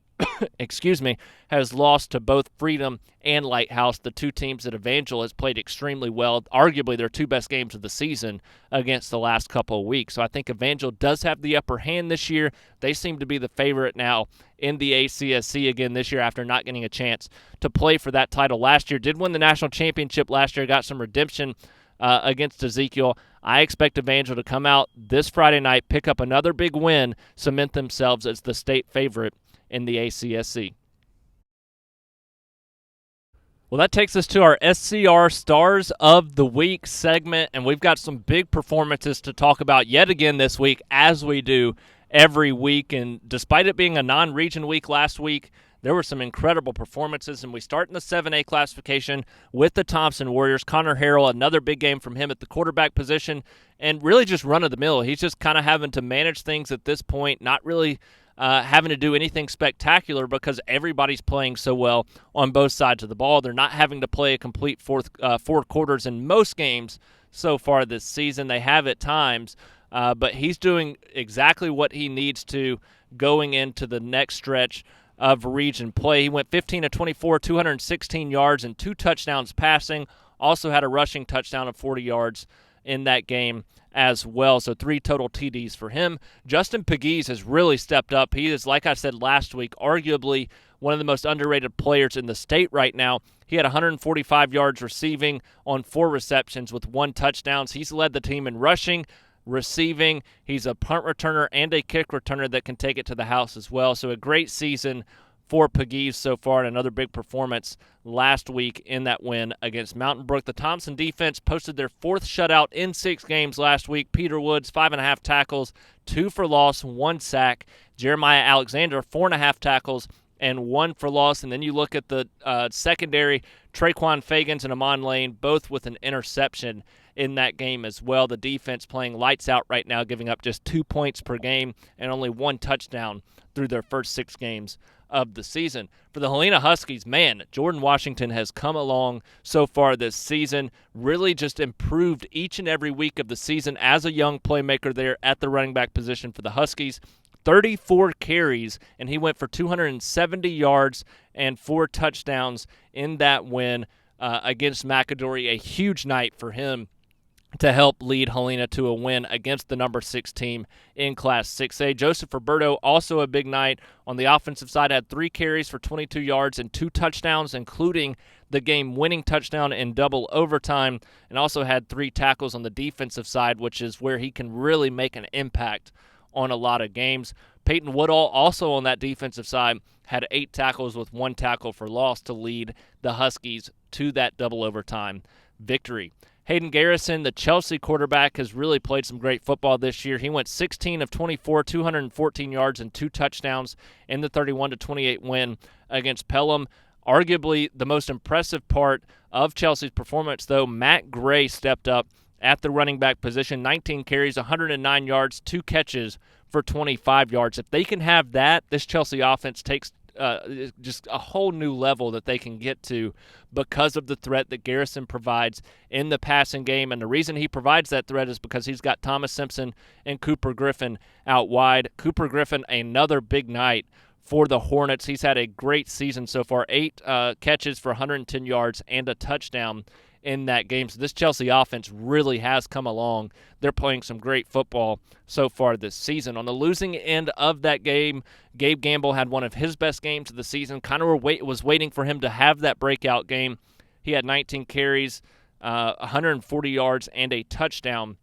has lost to both Freedom and Lighthouse, the two teams that Evangel has played extremely well, arguably their two best games of the season against the last couple of weeks. So I think Evangel does have the upper hand this year. They seem to be the favorite now in the ACSC again this year after not getting a chance to play for that title last year. Did win the national championship last year, got some redemption against Ezekiel. I expect Evangel to come out this Friday night, pick up another big win, cement themselves as the state favorite in the ACSC. Well, that takes us to our SCR Stars of the Week segment, and we've got some big performances to talk about yet again this week, as we do every week. And despite it being a non-region week last week, there were some incredible performances, and we start in the 7A classification with the Thompson Warriors. Connor Harrell, another big game from him at the quarterback position, and really just run-of-the-mill. He's just kind of having to manage things at this point, not really having to do anything spectacular because everybody's playing so well on both sides of the ball. They're not having to play a complete four quarters in most games so far this season. They have at times, but he's doing exactly what he needs to going into the next stretch of region play. He went 15 of 24, 216 yards, and 2 touchdowns passing. Also had a rushing touchdown of 40 yards in that game as well. So 3 total TDs for him. Justin Pegues has really stepped up. He is, like I said last week, arguably one of the most underrated players in the state right now. He had 145 yards receiving on 4 receptions with 1 touchdown. He's led the team in rushing, receiving. He's a punt returner and a kick returner that can take it to the house as well. So a great season for Pegues so far, and another big performance last week in that win against Mountain Brook. The Thompson defense posted their 4th shutout in 6 games last week. Peter Woods, 5.5 tackles, 2 for loss, 1 sack. Jeremiah Alexander, 4.5 tackles and 1 for loss. And then you look at the secondary, Traquan Fagans and Amon Lane, both with an interception in that game as well. The defense playing lights out right now, giving up just 2 points per game and only 1 touchdown through their first 6 games of the season. For the Helena Huskies, man, Jordan Washington has come along so far this season, really just improved each and every week of the season as a young playmaker there at the running back position for the Huskies. 34 carries, and he went for 270 yards and 4 touchdowns in that win against McAdory. A huge night for him to help lead Helena to a win against the number 6 team in Class 6A. Joseph Roberto, also a big night on the offensive side, had 3 carries for 22 yards and 2 touchdowns, including the game-winning touchdown in double overtime, and also had 3 tackles on the defensive side, which is where he can really make an impact on a lot of games. Peyton Woodall, also on that defensive side, had 8 tackles with 1 tackle for loss to lead the Huskies to that double overtime victory. Hayden Garrison, the Chelsea quarterback, has really played some great football this year. He went 16 of 24, 214 yards and 2 touchdowns in the 31-28 win against Pelham. Arguably the most impressive part of Chelsea's performance, though, Matt Gray stepped up at the running back position, 19 carries, 109 yards, 2 catches for 25 yards. If they can have that, this Chelsea offense takes just a whole new level that they can get to because of the threat that Garrison provides in the passing game. And the reason he provides that threat is because he's got Thomas Simpson and Cooper Griffin out wide. Cooper Griffin, another big night for the Hornets. He's had a great season so far, 8 catches for 110 yards and a touchdown in that game. So this Chelsea offense really has come along. They're playing some great football so far this season. On the losing end of that game, Gabe Gamble had one of his best games of the season. Kind of was waiting for him to have that breakout game. He had 19 carries, 140 yards, and a touchdown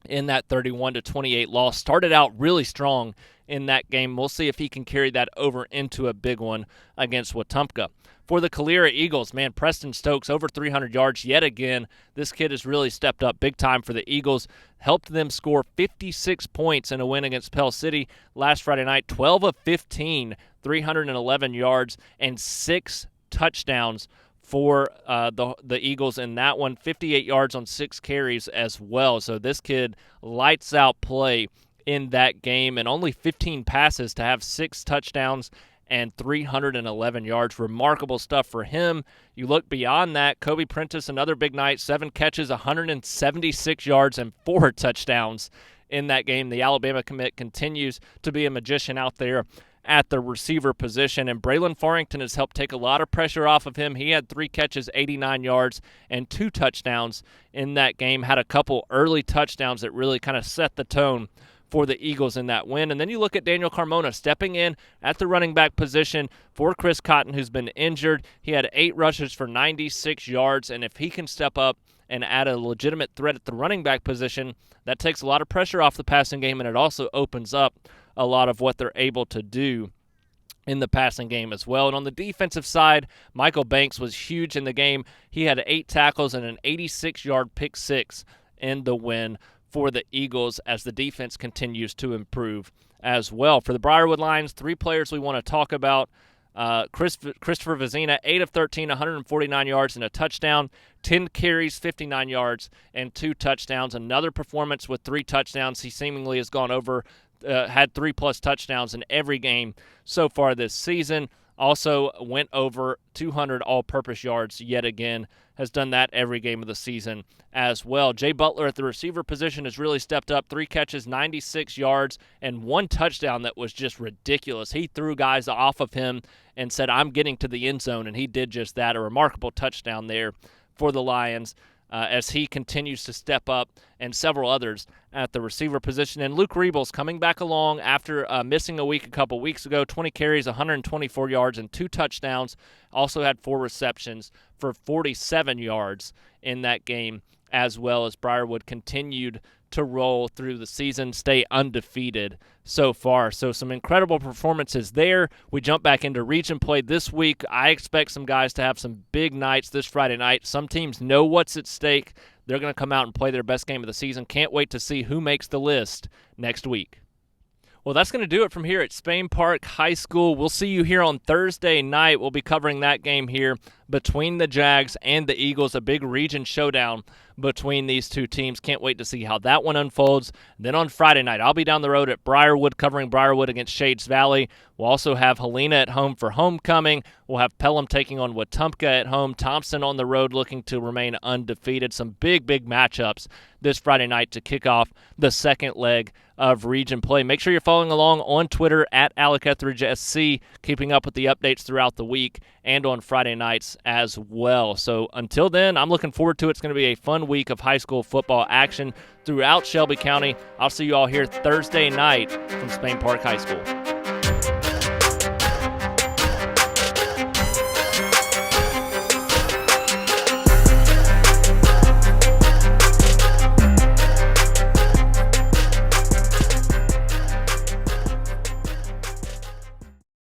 in that 31-28 loss. Started out really strong in that game. We'll see if he can carry that over into a big one against Wetumpka. For the Calera Eagles, man, Preston Stokes over 300 yards yet again. This kid has really stepped up big time for the Eagles. Helped them score 56 points in a win against Pell City last Friday night. 12 of 15, 311 yards, and 6 touchdowns for the Eagles in that one. 58 yards on 6 carries as well. So this kid lights out play in that game, and only 15 passes to have 6 touchdowns and 311 yards. Remarkable stuff for him. You look beyond that, Kobe Prentice, another big night, 7 catches, 176 yards, and 4 touchdowns in that game. The Alabama commit continues to be a magician out there at the receiver position, and Braylon Farrington has helped take a lot of pressure off of him. He had 3 catches, 89 yards, and 2 touchdowns in that game. Had a couple early touchdowns that really kind of set the tone for the Eagles in that win. And then you look at Daniel Carmona stepping in at the running back position for Chris Cotton, who's been injured. He had 8 rushes for 96 yards, and if he can step up and add a legitimate threat at the running back position, that takes a lot of pressure off the passing game, and it also opens up a lot of what they're able to do in the passing game as well. And on the defensive side, Michael Banks was huge in the game. He had 8 tackles and an 86-yard pick six in the win for the Eagles as the defense continues to improve as well. For the Briarwood Lions, 3 players we want to talk about. Christopher Vizina, 8 of 13, 149 yards and a touchdown, 10 carries, 59 yards, and 2 touchdowns. Another performance with 3 touchdowns. He seemingly has gone over, had 3+ touchdowns in every game so far this season. Also went over 200 all-purpose yards yet again. Has done that every game of the season as well. Jay Butler at the receiver position has really stepped up. 3 catches, 96 yards, and 1 touchdown that was just ridiculous. He threw guys off of him and said, I'm getting to the end zone, and he did just that. A remarkable touchdown there for the Lions as he continues to step up, and several others at the receiver position. And Luke Rebels coming back along after missing a week a couple weeks ago. 20 carries, 124 yards, and 2 touchdowns. Also had 4 receptions for 47 yards in that game, as well as Briarwood continued to roll through the season, stay undefeated so far. So some incredible performances there. We jump back into region play this week. I expect some guys to have some big nights this Friday night. Some teams know what's at stake. They're going to come out and play their best game of the season. Can't wait to see who makes the list next week. Well, that's going to do it from here at Spain Park High School. We'll see you here on Thursday night. We'll be covering that game here between the Jags and the Eagles, a big region showdown between these two teams. Can't wait to see how that one unfolds. Then on Friday night, I'll be down the road at Briarwood covering Briarwood against Shades Valley. We'll also have Helena at home for homecoming. We'll have Pelham taking on Wetumpka at home. Thompson on the road looking to remain undefeated. Some big matchups this Friday night to kick off the second leg of region play. Make sure you're following along on Twitter at Alec Etheridge SC, keeping up with the updates throughout the week and on Friday nights as well. So until then, I'm looking forward to it. It's going to be a fun week of high school football action throughout Shelby County. I'll see you all here Thursday night from Spain Park High School.